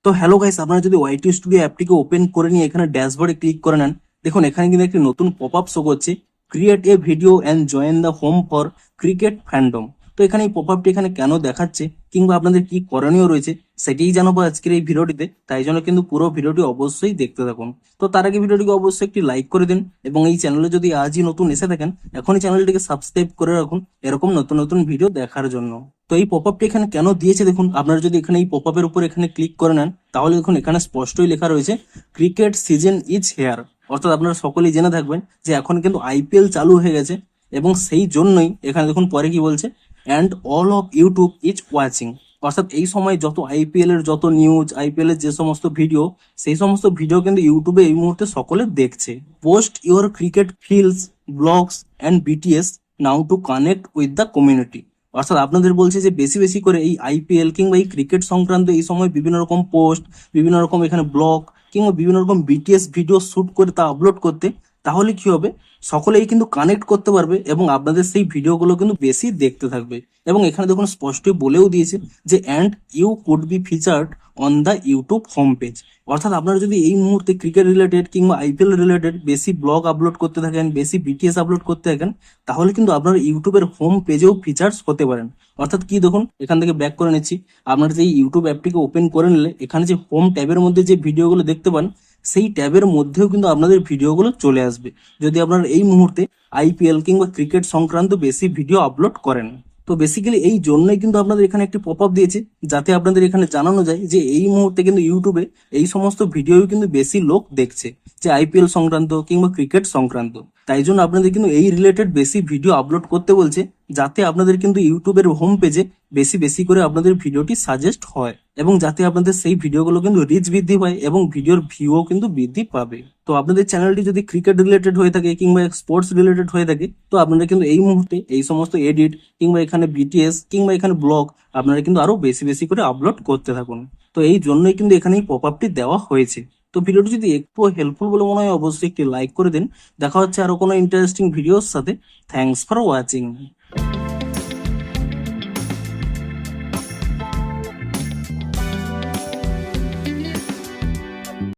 তো hello guys, আপনারা যদি ওয়াইটি স্টুডিও অ্যাপটিকে ওপেন করে নিয়ে এখানে ড্যাশবোর্ডে ক্লিক করে নেন, দেখুন এখানে কিন্তু একটি নতুন পপ আপ শো করছে, create a video and join the home for cricket fandom. তো এখানে এই পপ আপটি এখানে কেন দেখাচ্ছে কিংবা আপনাদের কি করণীয় রয়েছে সেটাই জানাবো আজকের এই ভিডিওটিতে, তাই জন্য কিন্তু পুরো ভিডিওটি অবশ্যই দেখতে থাকুন। তো তার আগে ভিডিওটিকে অবশ্যই একটি লাইক করে দিন এবং এই চ্যানেলে যদি আজই নতুন এসে থাকেন এখনই চ্যানেলটিকে সাবস্ক্রাইব করে রাখুন এরকম নতুন নতুন ভিডিও দেখার জন্য। তো এই পপ আপটি এখানে কেন দিয়েছে দেখুন, আপনারা যদি এখানে এই পপ আপের উপর এখানে ক্লিক করে নেন তাহলে দেখুন এখানে স্পষ্টই লেখা রয়েছে ক্রিকেট সিজন ইজ হেয়ার। অর্থাৎ আপনারা সকলেই জেনে থাকবেন যে এখন কিন্তু আইপিএল চালু হয়ে গেছে এবং সেই জন্যই এখানে দেখুন পরে কি বলছে, and all of YouTube is watching. অর্থাৎ এই সময় যত আইপিএল এর যত নিউজ, আইপিএল এর যে সমস্ত ভিডিও, সেই সমস্ত ভিডিও কিন্তু ইউটিউবে এই মুহূর্তে সকলে দেখছে। Post your cricket fields, blogs and BTS now to connect with the community. অর্থাৎ আপনাদের বলছে যে বেশি বেশি করে এই আইপিএল কিংবা এই ক্রিকেট সংক্রান্ত এই সময় বিভিন্ন রকম পোস্ট, বিভিন্ন রকম এখানে ব্লগ কিংবা বিভিন্ন রকম বিটিএস ভিডিও শুট করে তা আপলোড করতে। তাহলে কি হবে, সকলেই কিন্তু কানেক্ট করতে পারবে এবং আপনাদের সেই ভিডিওগুলো কিন্তু বেশি দেখতে থাকবে। এবং এখানে দেখুন স্পষ্টই বলেও দিয়েছে যে and you could be featured on the YouTube home page. অর্থাৎ আপনারা যদি এই মুহূর্তে ক্রিকেট রিলেটেড কিংবা আইপিএল রিলেটেড বেশি ব্লগ আপলোড করতে থাকেন, বেশি বিটিএস আপলোড করতে থাকেন, তাহলে কিন্তু আপনারা ইউটিউবের হোম পেজেও ফিচার্স হতে পারেন। অর্থাৎ কি দেখুন, এখান থেকে ব্যাক করে নিচ্ছি, আপনারা যে ইউটিউব অ্যাপটিকে ওপেন করে নিলে এখানে যে হোম ট্যাবের মধ্যে যে ভিডিওগুলো দেখতে পান সেই ট্যাবের মধ্যেও কিন্তু আপনাদের ভিডিওগুলো চলে আসবে যদি আপনারা এই মুহূর্তে আইপিএল কিংবা ক্রিকেট সংক্রান্ত বেশি ভিডিও আপলোড করেন। তো বেসিক্যালি এই জন্যই কিন্তু আপনাদের এখানে একটি পপ আপ দিয়েছে, যাতে আপনাদের এখানে জানানো যায় যে এই মুহূর্তে কিন্তু ইউটিউবে এই সমস্ত ভিডিও কিন্তু বেশি লোক দেখছে, যে আইপিএল সংক্রান্ত কিংবা ক্রিকেট সংক্রান্ত। তাই জন্য আপনাদের কিন্তু এই রিলেটেড বেশি ভিডিও আপলোড করতে বলছে, যাতে আপনাদের কিন্তু ইউটিউবের হোম পেজে বেশি বেশি করে আপনাদের ভিডিওটি সাজেস্ট হয় এবং যাতে আপনাদের সেই ভিডিওগুলো কিন্তু রিচ বৃদ্ধি পায় এবং ভিডিওর ভিউও কিন্তু বৃদ্ধি পাবে। তো আপনাদের চ্যানেলটি যদি ক্রিকেট রিলেটেড হয়ে থাকে কিংবা স্পোর্টস রিলেটেড হয়ে থাকে, তো আপনারা কিন্তু এই মুহূর্তে এই সমস্ত এডিট কিংবা এখানে বিটিএস কিংবা এখানে ব্লগ আপনারা কিন্তু আরো বেশি বেশি করে আপলোড করতে থাকুন। তো এই জন্যই কিন্তু এখানে এই পপ আপটি দেওয়া হয়েছে। তো ভিডিওটি যদি একটু হেল্পফুল বলে মনে হয় অবশ্যই একটি লাইক করে দিন। দেখা হচ্ছে আরো কোনো ইন্টারেস্টিং ভিডিওর সাথে। Thanks for watching.